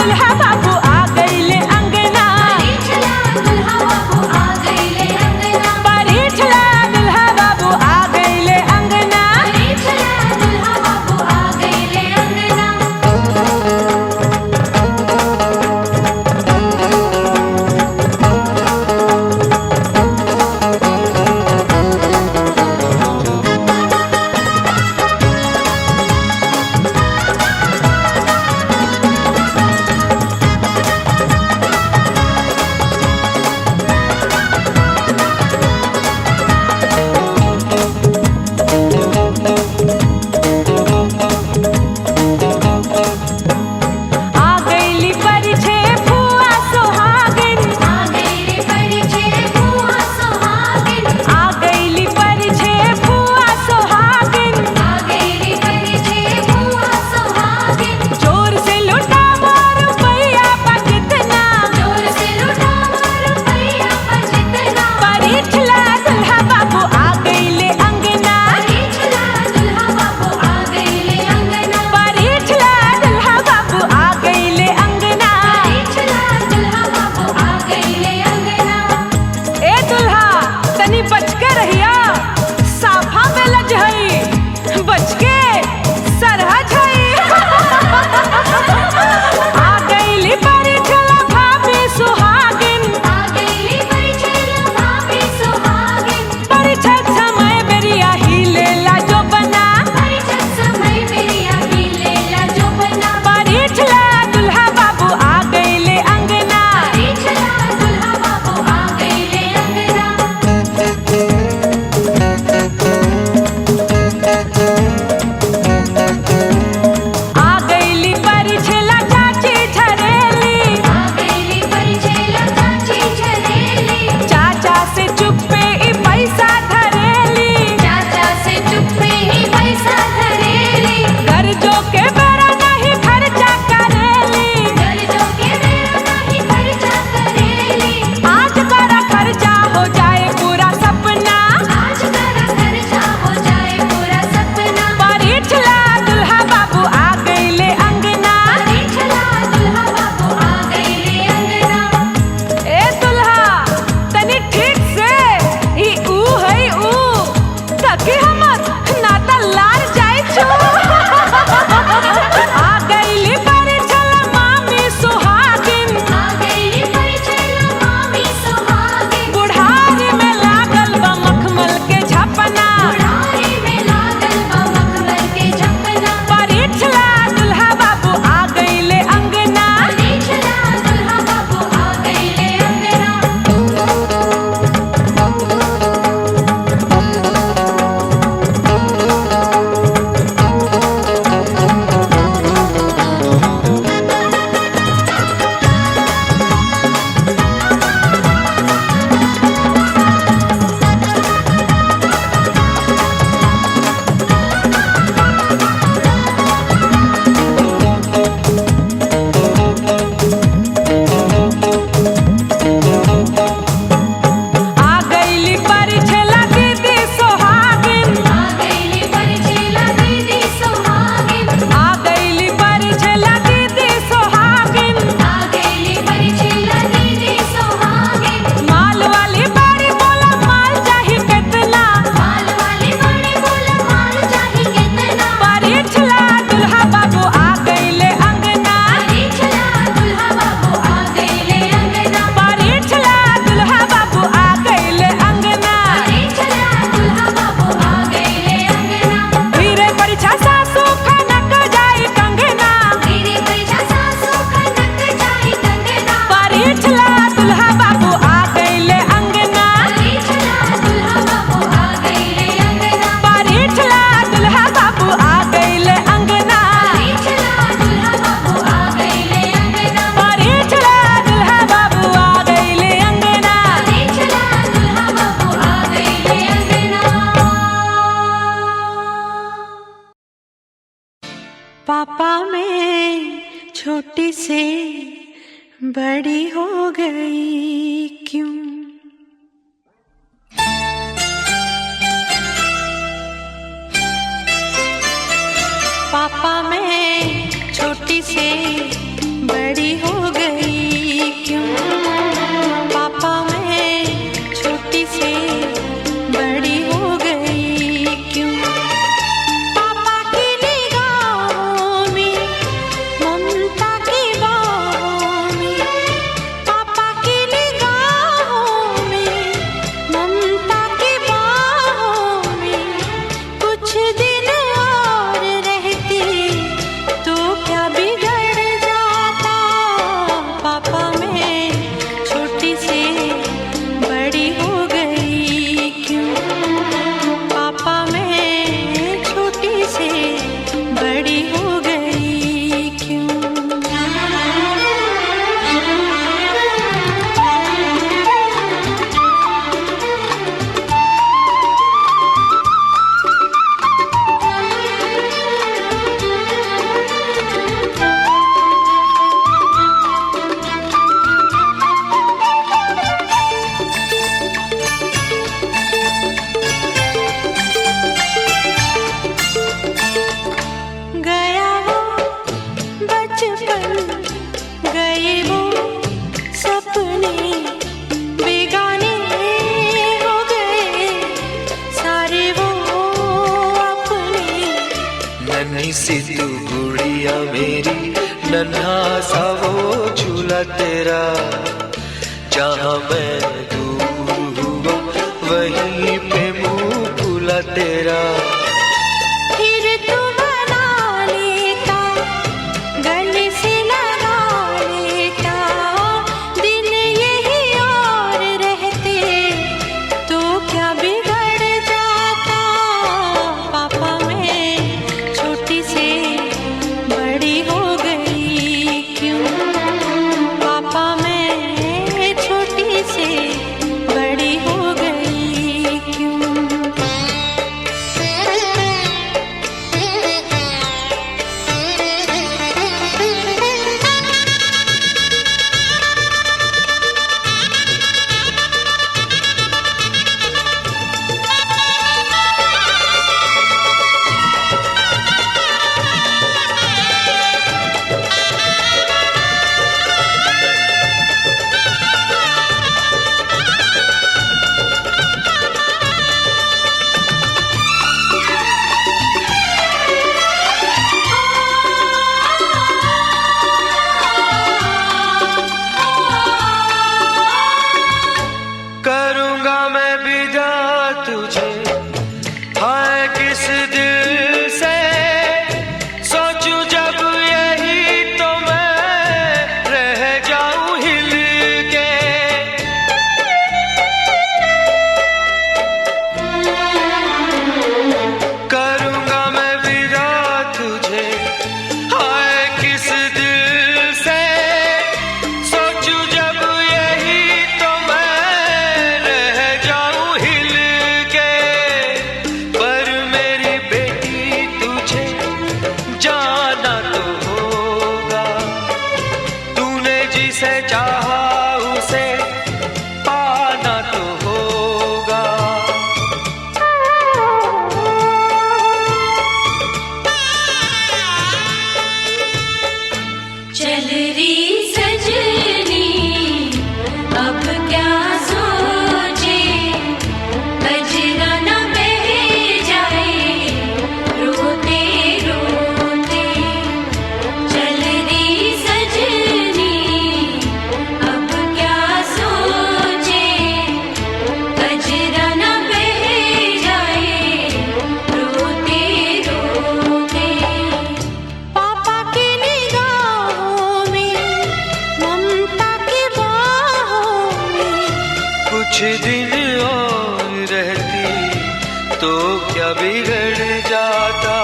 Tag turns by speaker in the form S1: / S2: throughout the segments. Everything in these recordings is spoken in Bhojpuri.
S1: दुल्हा बाबू आ गइले अंगना।
S2: परिछला दुल्हा बाबू आ गइले अंगना।
S1: परिछला दुल्हा बाबू आ गइले अंगना।
S2: परिछला दुल्हा बाबू आ गइले अंगना।
S1: आ गइली परिछे फुआ सोहागिन।
S2: आ गइले परिछे फुआ सोहागिन।
S1: आ गइली परिछे फुआ सोहागिन।
S2: आ गइले परिछे फुआ सोहागिन।
S1: जोर से लुटावा रुपैया बजतना।
S2: जोर से लुटावा रुपैया बजतना।
S1: परिछला दुल्हा बाबू आ गइले अंगना।
S2: परिछला दुल्हा बाबू आ गइले अंगना।
S1: परिछला दुल्हा बाबू आ गइले अंगना।
S2: परिछला दुल्हा बाबू आ गइले अंगना।
S1: ए दुल्हा तनी बच के रहिया, साफा में लज हई, बच के सरहज हई। आ गइली परिछला भाभी सुहागिन।
S2: आ गइले परिछला भाभी सुहागिन।
S1: परिछत समय बेरिया हिलेला जो बना।
S2: परिछत समय बेरिया हिलेला जो बना।
S1: परिछला दुल्हा बाबू आ गइले अंगना।
S2: परिछला दुल्हा बाबू आ गइले अंगना।
S1: आ गइली परिछला चाची झरेली।
S2: आ गइले परिछला चाची झरेली।
S1: चाचा से चुप्पे ई पैसा धरेली।
S2: चाचा से चुप्पे ही पैसा धरेली।
S1: कर्जों के बेरा नहीं खर्चा करेली।
S2: कर्जों के बेरा नहीं खर्चा करेली।
S1: आज बड़ा खर्चा हो जाए पूरा सपना।
S2: आज तेरा खर्चा हो जाए पूरा सपना।
S1: परिछला दुल्हा बाबू आ गइले अंगना।
S2: परिछला दुल्हा बाबू आ गइले अंगना।
S1: ए दुल्हा तनी ठीक से ई ऊ हई ऊ तकी हमर नाता लार जाए छो। आ गइली परिछला मामी सुहागिन।
S2: आ गइली परिछला मामी सुहागिन।
S1: बुढ़ारी में लागल बा मखमल के झपना।
S2: बुढ़ारी में लागल बा मखमल के झपना।
S1: परिछला दुल्हा बाबू आ गइले अंगना।
S2: परिछला दुल्हा बाबू आ गइले अंगना।
S1: आ गइली परिछला दीदी सोहागिन।
S2: आ गइली परिछला दीदी सोहागिन।
S1: आ गइली परिछला दीदी सोहागिन।
S2: आ गइली परिछला दीदी सोहागिन।
S1: माल वाली बाड़ी बोला माल चाही कितना।
S2: माल वाली बड़ी बोला माल चाही कितना।
S1: परिछला दुल्हा बाबू आ गइले अंगना।
S2: परिछला दुल्हा बाबू आ गइले अंगना।
S1: परिछला दुल्हा बाबू आ गइले अंगना।
S2: परिछला दुल्हा बाबू आ गइले अंगना।
S1: धीरे परिछा सासू खनक जाई कंगना।
S2: धीरे परिछा सासू खनक जाई कंगना।
S1: परिछला दुल्हा बाबू आ गइले अंगना।
S2: परिछला दुल्हा बाबू आ गइले अंगना।
S1: परिछला दुल्हा बाबू आ गइले अंगना।
S2: परिछला दुल्हा बाबू आ गइले अंगना।
S1: परिछला दुल्हा बाबू आ गइले अंगना।
S2: परिछला दुल्हा बाबू आ गइले अंगना।
S1: पापा मैं छोटी से बड़ी हो गई क्यों। पापा मैं छोटी से बड़ी हो
S3: फूला तेरा, जहाँ मैं दूर हुआ वहीं पे मुंह फूला तेरा।
S4: फिर तू बना लेता, गले से लगा लेता, दिन यही और रहते तो क्या बिगड़ जाता। पापा मैं छोटी से बड़ी हो गई क्यों, पापा मैं छोटी से बड़ी हो गई क्यों।
S3: करूंगा मैं विदा तुझे, हाय किस दिल से सोचूं जब यही तो मैं रह जाऊं हिल के। करूंगा मैं विदा तुझे, हाय किस दिल से सोचूं जब यही तो मैं रह जाऊं हिल के। पर मेरी बेटी तुझे जाना तो होगा, तूने जिसे चाहा उसे पाना तो होगा।
S2: चल री सजनी अब क्या सोचे, कजरा न बह जाए रोते रोते। चल री सजनी अब क्या सोचे, कजरा न बह जाए रोते रोते।
S4: पापा की निगाहों में, ममता की बाहों में,
S3: कुछ दिन और रहती तो क्या बिगड़ जाता।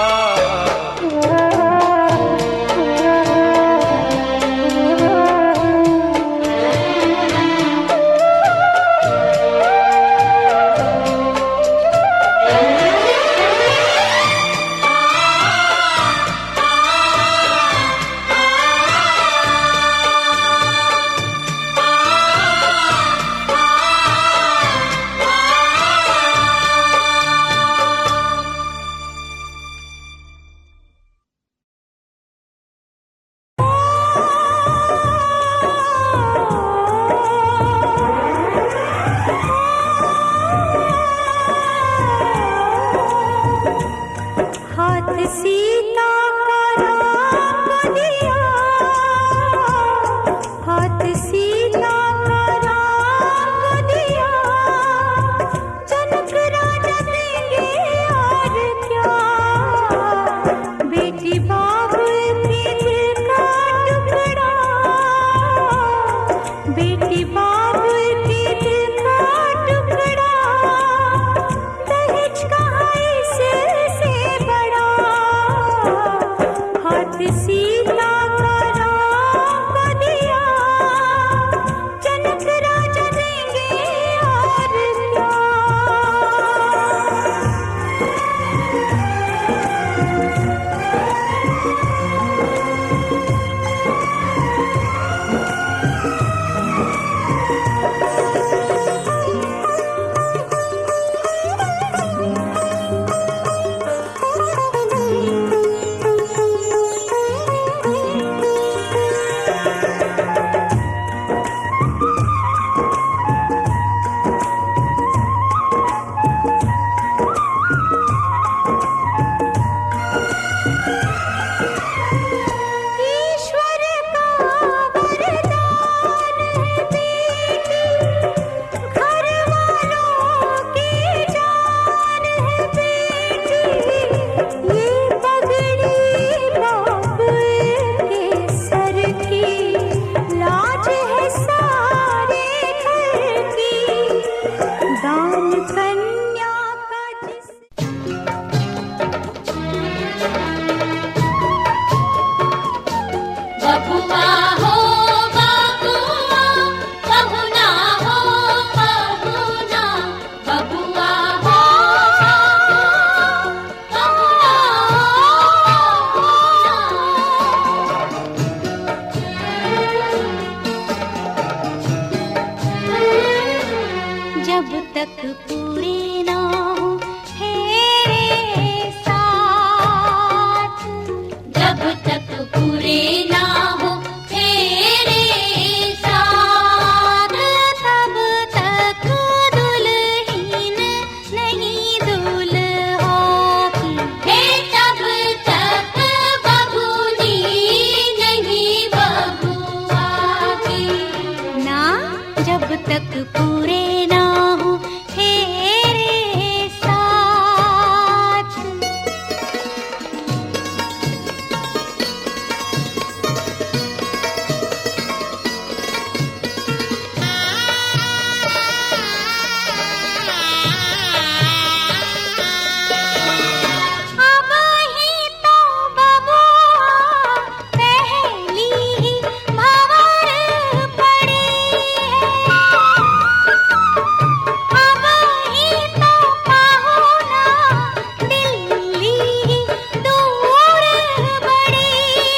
S4: तक पूरे ना हो तेरे साथ,
S2: जब तक पूरे ना हो तेरे साथ,
S4: तब तक दुल्हन नहीं दूल्हा की।
S2: हे तब तक बबूनी नहीं बबुआ की।
S4: ना जब तक पूरे ना हो तेरे साथ। अब ही तो बबुआ पहली ही भंवर पड़ी है। अब ही तो पाहुना दिल्ली ही दूर बड़ी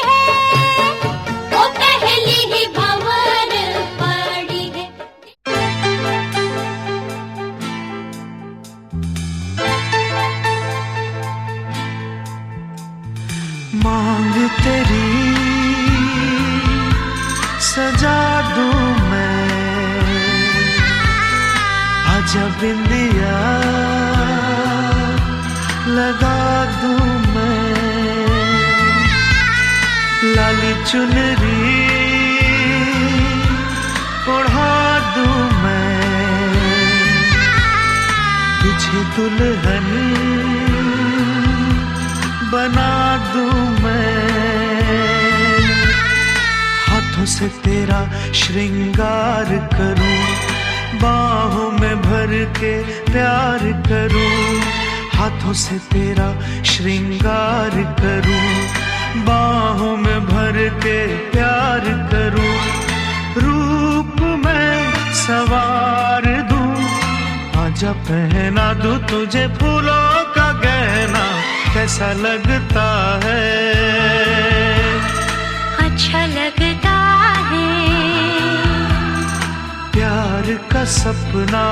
S4: है।
S2: वो पहली ही भंवर पड़ी है।
S3: मांग तेरी सजा दूं मैं, आजा बिंदिया लगा दूं मैं, लाली चुनरी ओढ़ा दूं मैं, तुझे दुल्हन बना दूं मैं, हाथों से तेरा श्रृंगार करूं, बाहों में भर के प्यार करूं, हाथों से तेरा श्रृंगार करूं, बाहों में भर के प्यार करूं, रूप में सवार दूं, आजा पहना दूं तुझे फूलों का गहना, कैसा लगता है,
S4: अच्छा लगता है
S3: प्यार का सपना।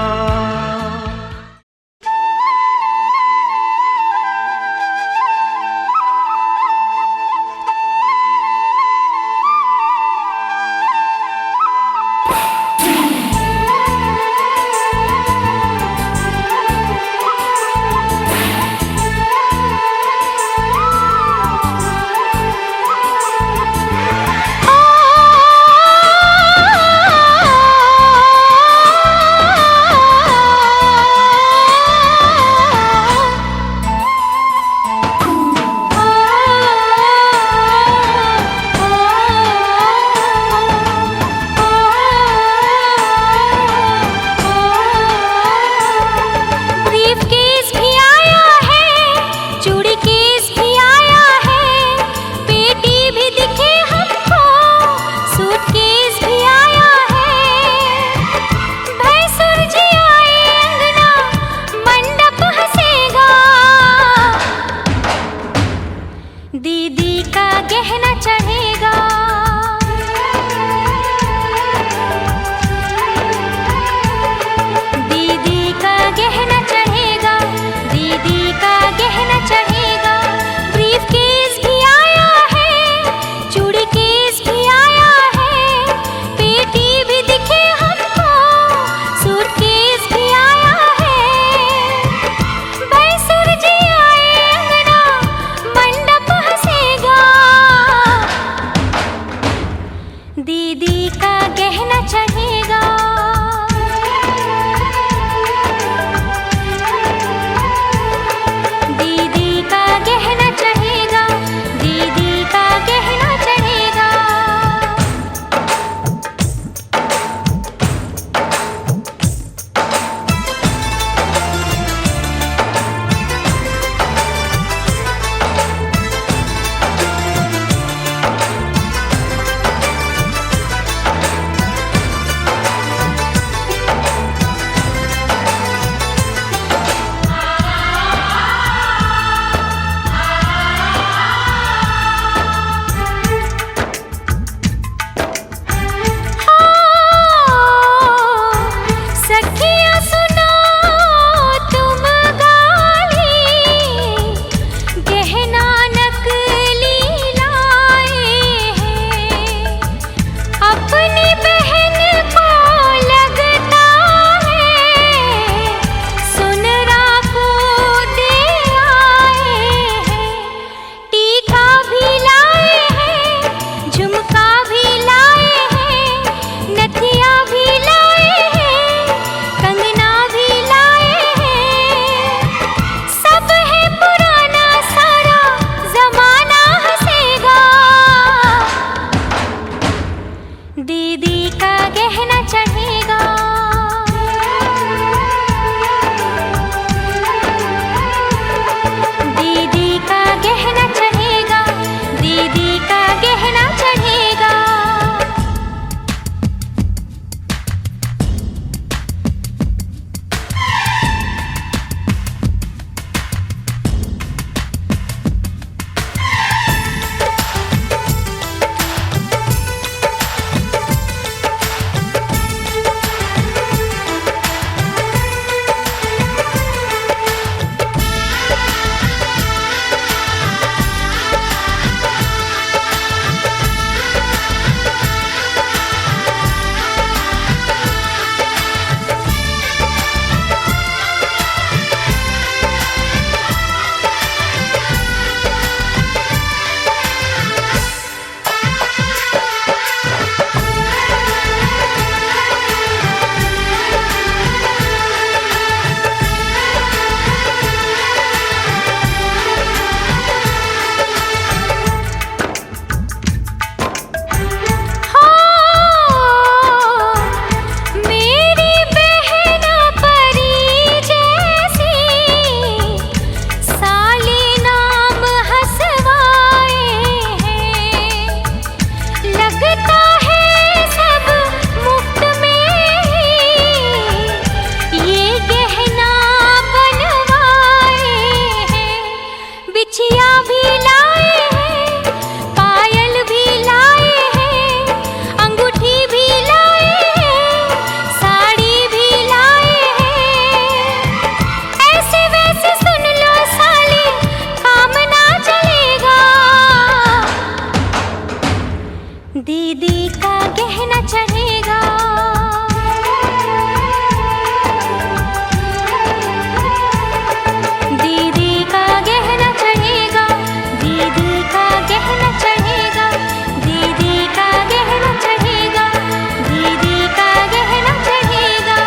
S4: दीदी का गहना चढ़ेगा, दीदी का गहना चढ़ेगा, दीदी का गहना चढ़ेगा। दीदी का गहना चढ़ेगा, दीदी का गहना चढ़ेगा, दीदी का गहना चढ़ेगा, दीदी का गहना चढ़ेगा, दीदी का गहना चढ़ेगा।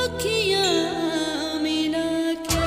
S2: अखियाँ मिला के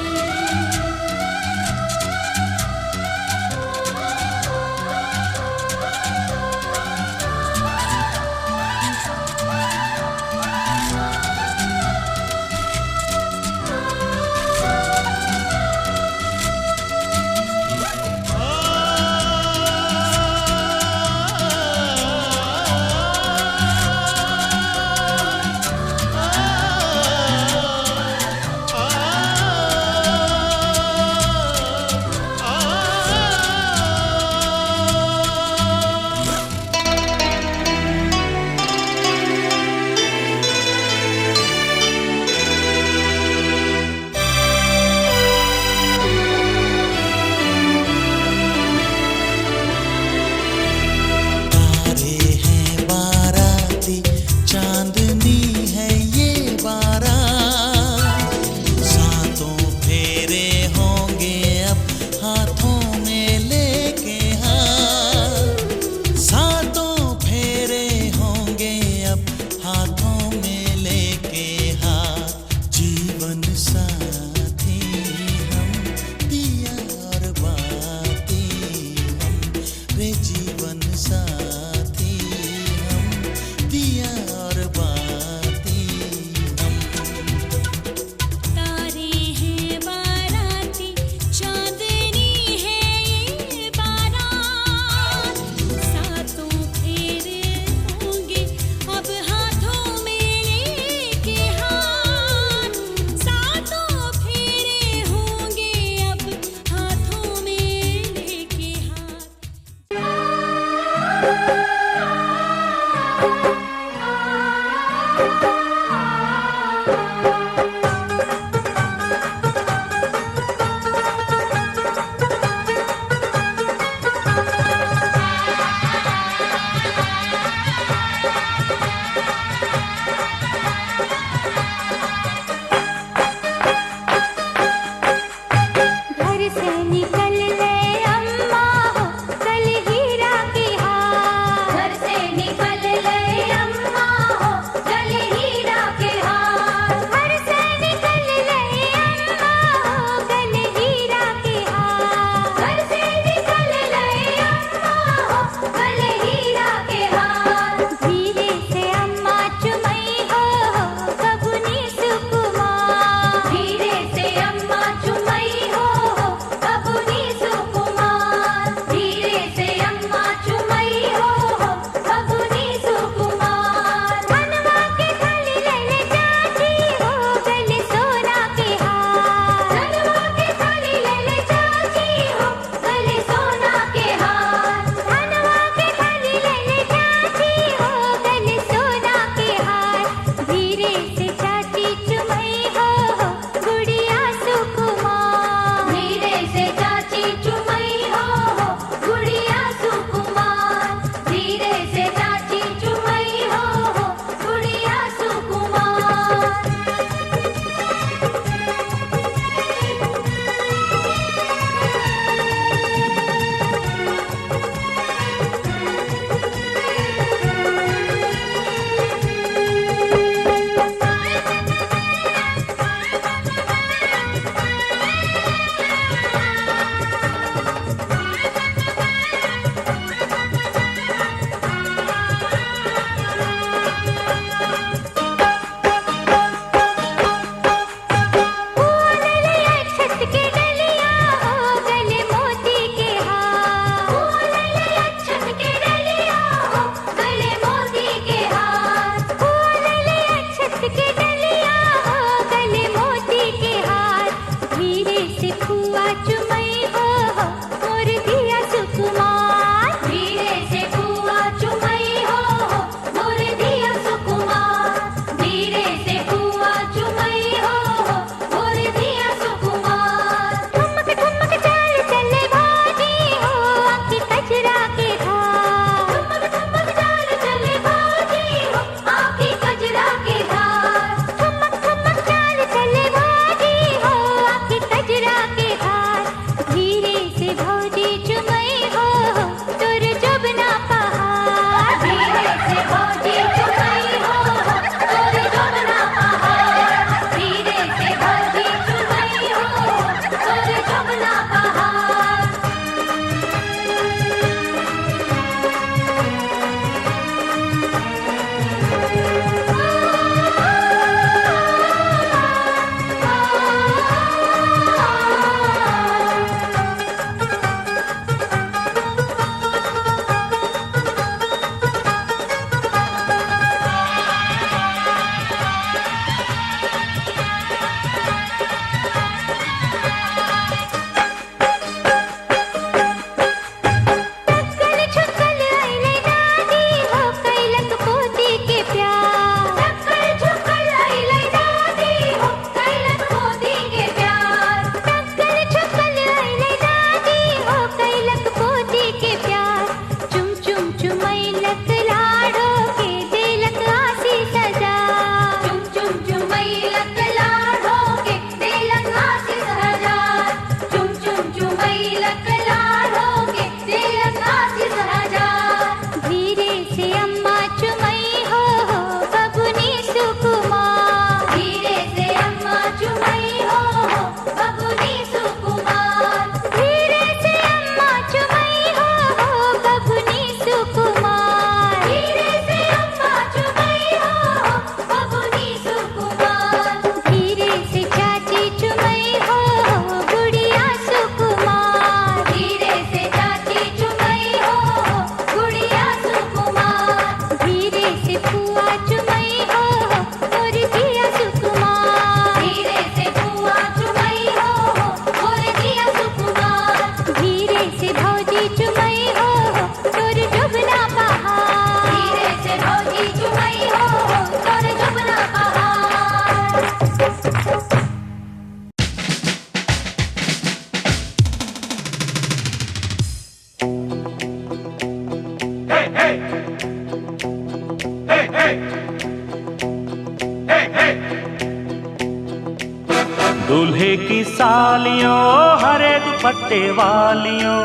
S5: दूल्हे की सालियों हरे दुपट्टे वालियों,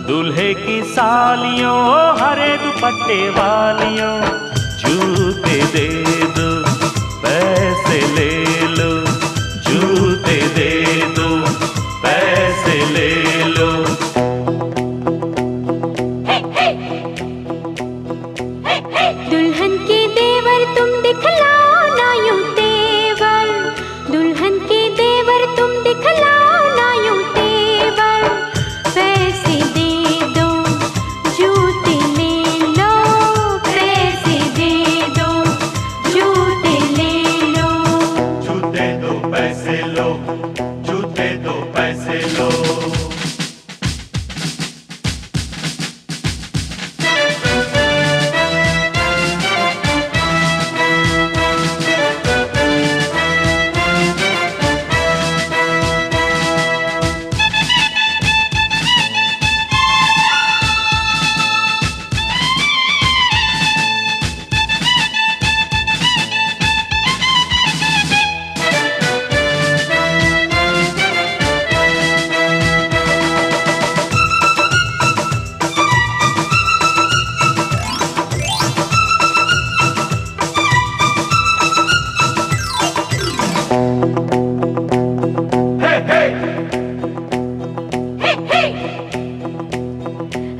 S5: दूल्हे की सालियों हरे दुपट्टे वालियों, जूते दे दो पैसे ले लो, जूते दे दो पैसे ले लो।
S4: दुल्हन के देवर तुम दिखलाओ ना यूं तेवर, दुल्हन के देवर तुम दिखलाओ ना यूं तेवर, पैसे दे दो जूते ले लो, पैसे दे दो जूते ले लो,
S5: जूते दो पैसे लो, जूते दो पैसे लो।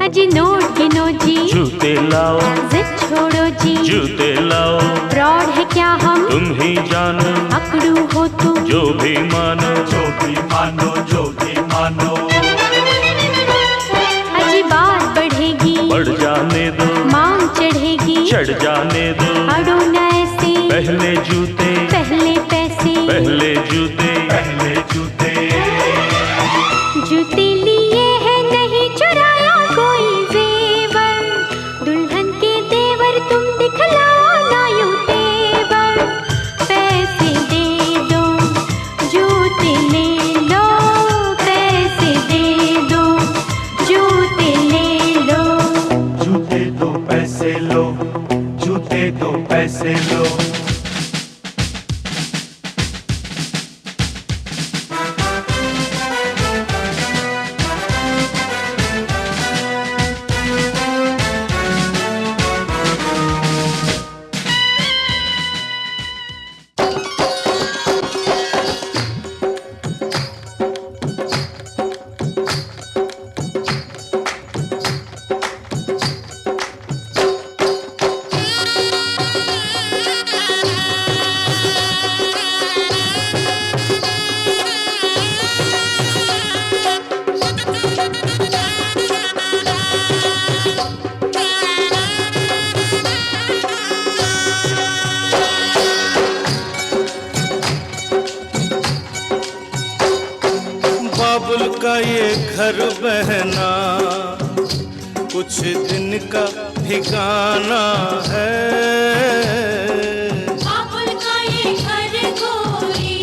S4: अजी नोट गिनो जी,
S5: जूते लाओ,
S4: जिद छोड़ो जी,
S5: जूते लाओ,
S4: फ्रॉड है क्या हम
S5: तुम ही जानो,
S4: अकड़ू हो तुम
S5: जो भी मानो, जो भी मानो, जो भी मानो।
S4: अजी बात बढ़ेगी,
S5: बढ़ जाने दो,
S4: मांग चढ़ेगी,
S5: चढ़ जाने दो,
S4: अड़ो न ऐसे,
S5: पहले जूते,
S4: पहले पैसे,
S5: पहले जूते, पहले जूते।
S4: जूते लिए है नहीं चुराया कोई जेवर, दुल्हन के देवर तुम दिखलाओ ना यूं तेवर, पैसे दे दो जूते ले लो, पैसे दे दो जूते ले लो,
S5: जूते दो पैसे लो, जूते दो पैसे लो।
S3: बाबुल का ये घर बहना कुछ दिन का ठिकाना है,
S2: बाबुल का ये घर गोरी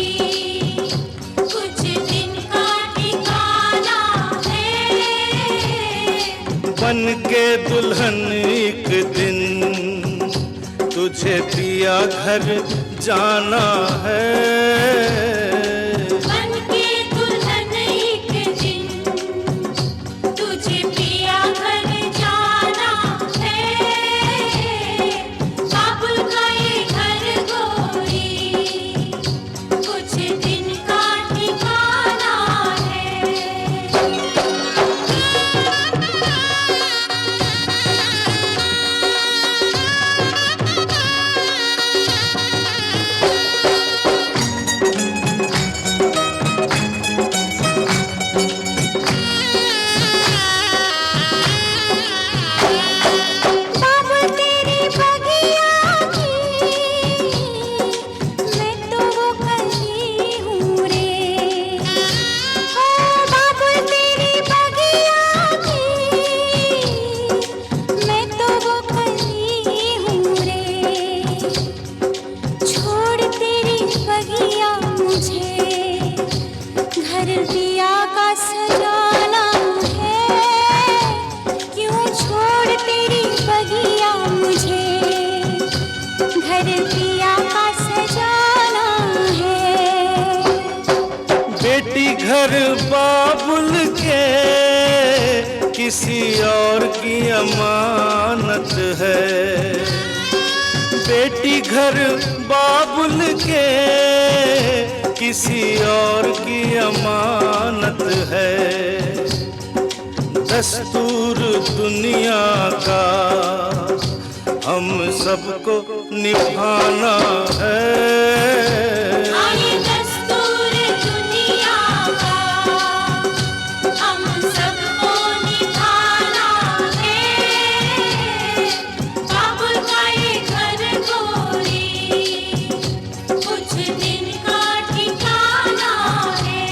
S2: कुछ दिन का ठिकाना है,
S3: बन के दुल्हन एक दिन तुझे पिया घर जाना है,
S2: बन के दुल्हन एक दिन तुझे पिया घर जाना है, बाबुल का ये घर गोरी कुछ दिन का ठिकाना है।
S3: बाबुल के किसी और की अमानत है। बेटी घर बाबुल के किसी और की अमानत है। दस्तूर दुनिया का हम सबको निभाना है।
S2: आए दस्तूर दुनिया का हम सबको निभाना है। बाबुल का ये घर गोरी कुछ दिन का ठिकाना है।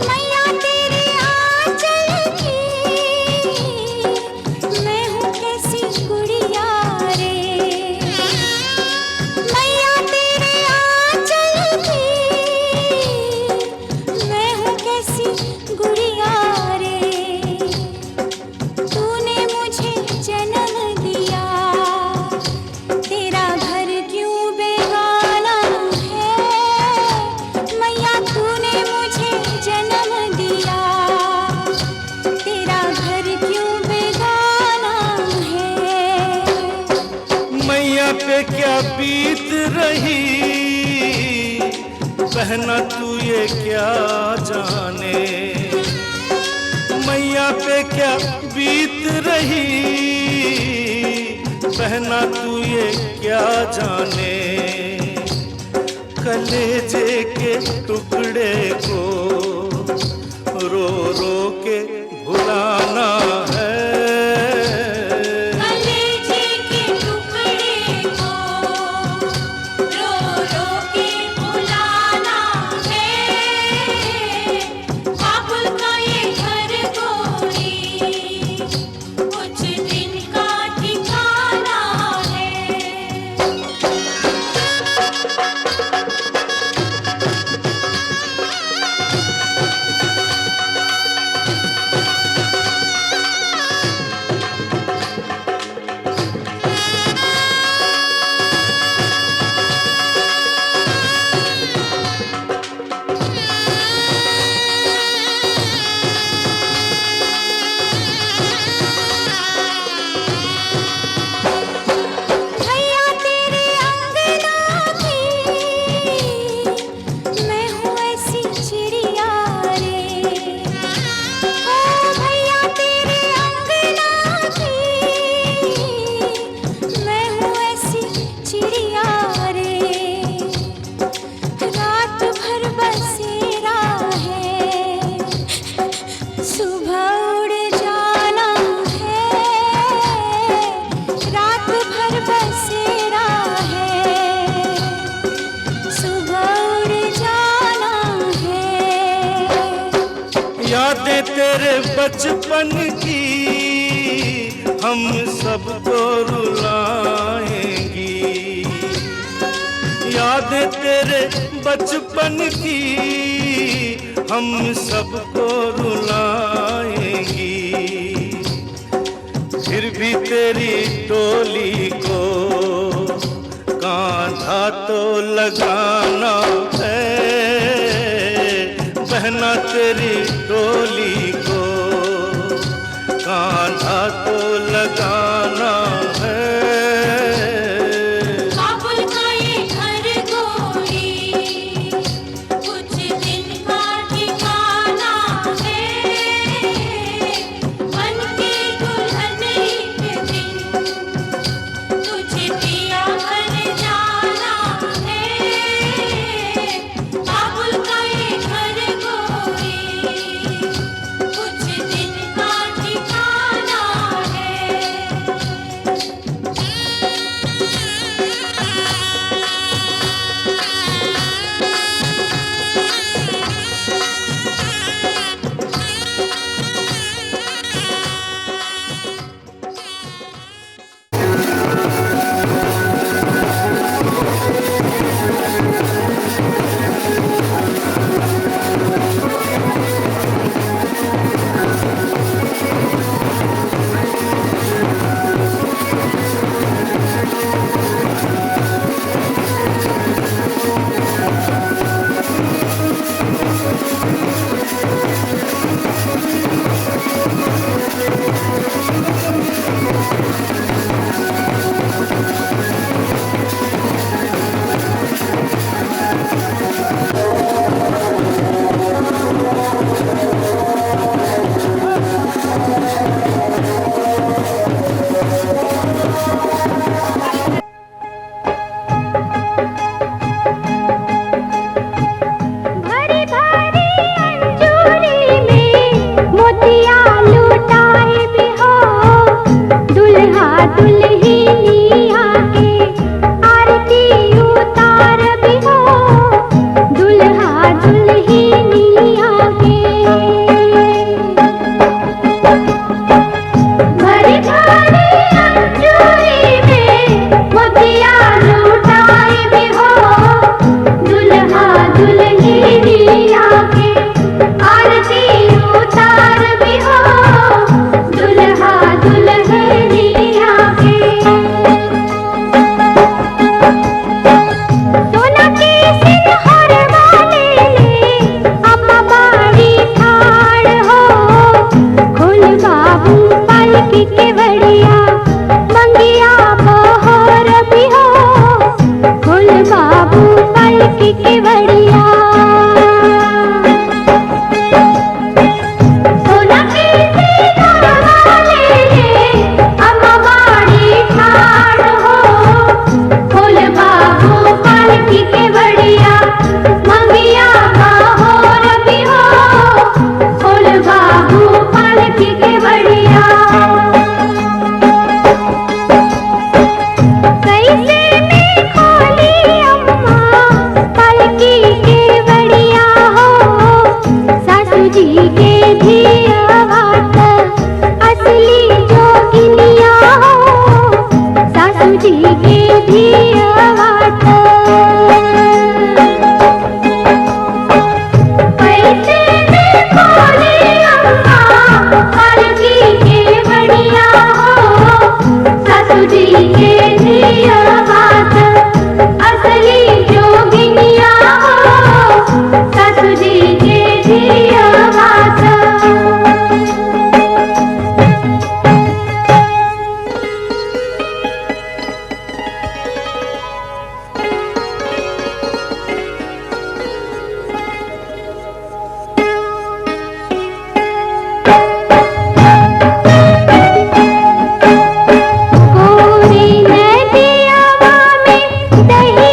S4: मैया तेरे आंचल की मैं हूँ कैसी गुड़िया रे। मैया तेरे आंचल की मैं हूँ कैसी गुड़िया रे। तूने मुझे जन्म दिया तेरा घर क्यों बेगाना है। मैया तूने मुझे जन्म दिया तेरा घर क्यों बेगाना है।
S3: मैया पे क्या बीत रही बहना तू ये क्या जाने। मैया पे क्या बीत रही बहना तू ये क्या जाने। कलेजे के टुकड़े को रो रो के भुलाना है।
S2: कलेजे के टुकड़े को रो रो के भुलाना है। बाबुल का ये घर गोरी कुछ दिन का ठिकाना है।
S4: भैया तेरे अंगना की मैं हूँ ऐसी चिड़िया रे। ओ भैया तेरे अंगना की मैं हूँ ऐसी चिड़िया रे। रात भर बसेरा है सुबह उड़ जाना है। रात भर बसेरा है सुबह उड़ जाना है।
S3: यादें तेरे बचपन की हम सबको रुलाएंगी। यादें तेरे बचपन की हम सबको रुलाएंगी। फिर भी तेरी टोली को कांधा तो लगाना है। बहना तेरी टोली को कांधा तो लगाना है।
S2: बाबुल का ये घर गोरी कुछ दिन का ठिकाना है। बन के दुल्हन एक दिन तुझे पिया घर जाना है। बाबुल का ये घर गोरी कुछ दिन का ठिकाना है।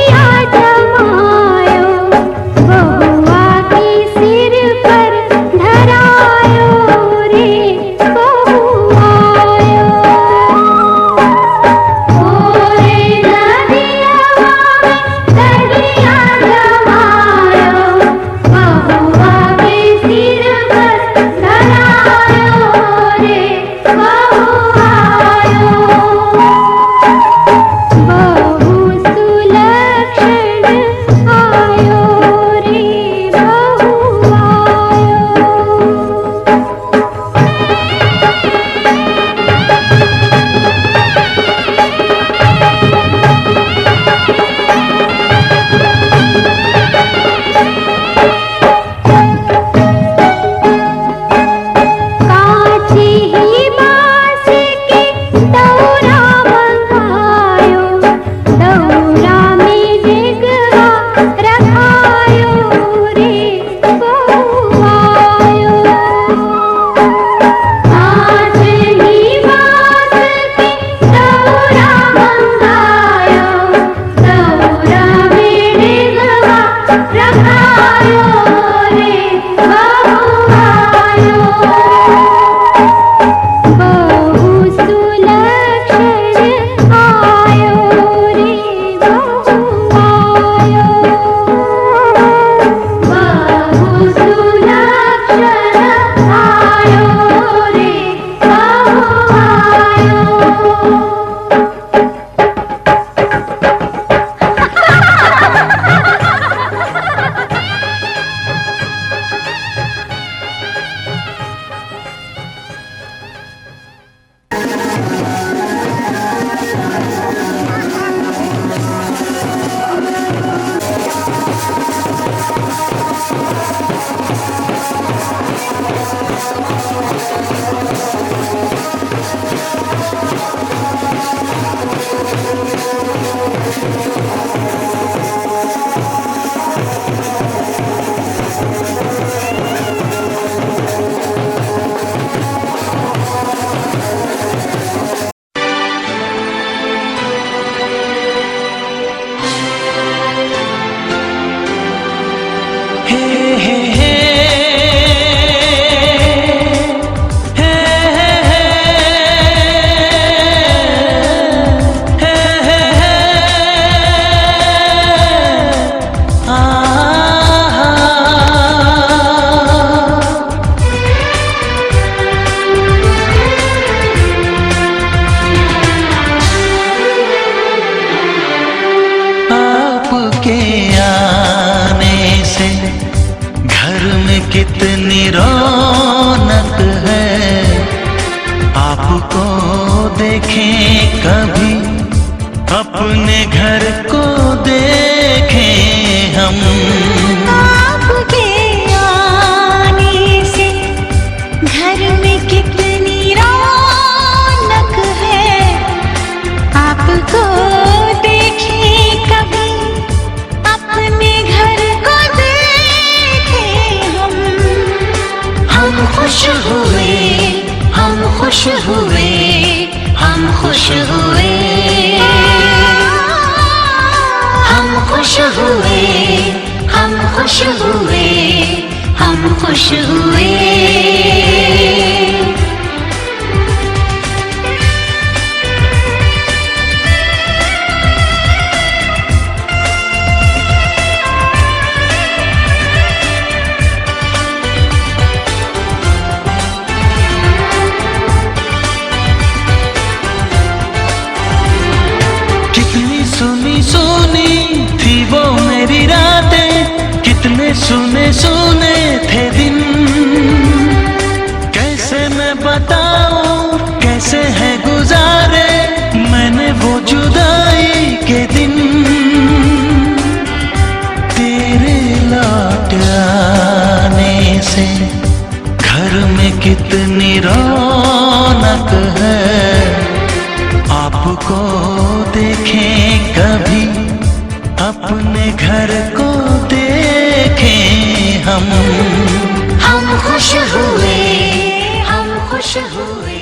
S4: तगड़िया जमायो बहुआ के सिर पर धरायो रे बहुआयो ओरे नदिया में तगड़िया जमायो बहुआ के सिर पर धरायो रे बहुआयो बहु सुलक्षण आयो रे बहुआयो कांची ही बांस के दौरा मंगायो दौरा में डेगवा रखायो रे बहुआयो कांच ही बांस के दौरा मंगायो दौरा में डेगवा रखायो रे बहुआयो बहु सुलक्षण आयो रे बहुआयो बहु सुलक्षण आयो रे
S6: आपके आने से घर में कितनी रौनक है आपको देखें कभी अपने घर को देखें हम
S4: आपके आने से घर में कितनी रौनक है आपको देखें कभी अपने घर को देखें हम खुश हुए हम खुश हुए हम खुश हुए हम खुश हुए हम खुश हुए हम खुश हुए
S6: कितनी सुनी सुनी थी वो मेरी रातें कितने सुने सुने थे दिन कैसे मैं बताऊं कैसे है गुजारे मैंने वो जुदाई के दिन तेरे लौट आने से घर में कितनी रौनक है आपको देखें कभी अपने घर को देखें हम
S4: खुश हुए हम खुश हुए